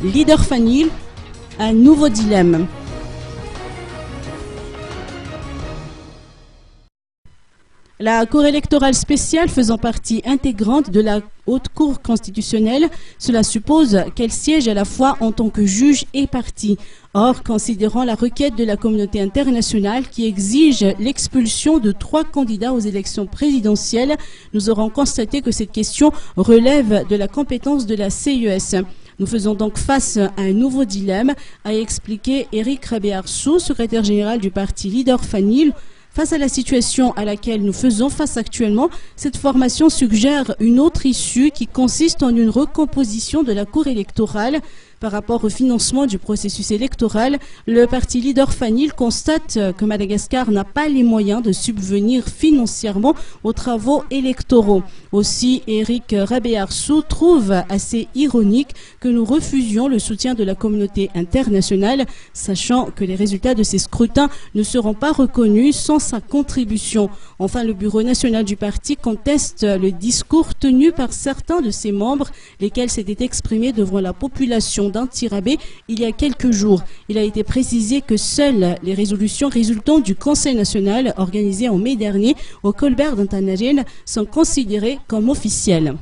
leader Fanil, un nouveau dilemme. La Cour électorale spéciale faisant partie intégrante de la Haute Cour constitutionnelle, cela suppose qu'elle siège à la fois en tant que juge et partie. Or, considérant la requête de la communauté internationale qui exige l'expulsion de 3 candidats aux élections présidentielles, nous aurons constaté que cette question relève de la compétence de la CES. Nous faisons donc face à un nouveau dilemme, a expliqué Eric Rabéarsou, secrétaire général du parti leader Fanil. Face à la situation à laquelle nous faisons face actuellement, cette formation suggère une autre issue qui consiste en une recomposition de la Cour électorale. Par rapport au financement du processus électoral, le parti leader Fanil constate que Madagascar n'a pas les moyens de subvenir financièrement aux travaux électoraux. Aussi, Eric Rabéarsou trouve assez ironique que nous refusions le soutien de la communauté internationale, sachant que les résultats de ces scrutins ne seront pas reconnus sans sa contribution. Enfin, le bureau national du parti conteste le discours tenu par certains de ses membres, lesquels s'étaient exprimés devant la population d'Antirabé il y a quelques jours. Il a été précisé que seules les résolutions résultant du Conseil national organisé en mai dernier au Colbert d'Antanagène sont considérées comme officielles.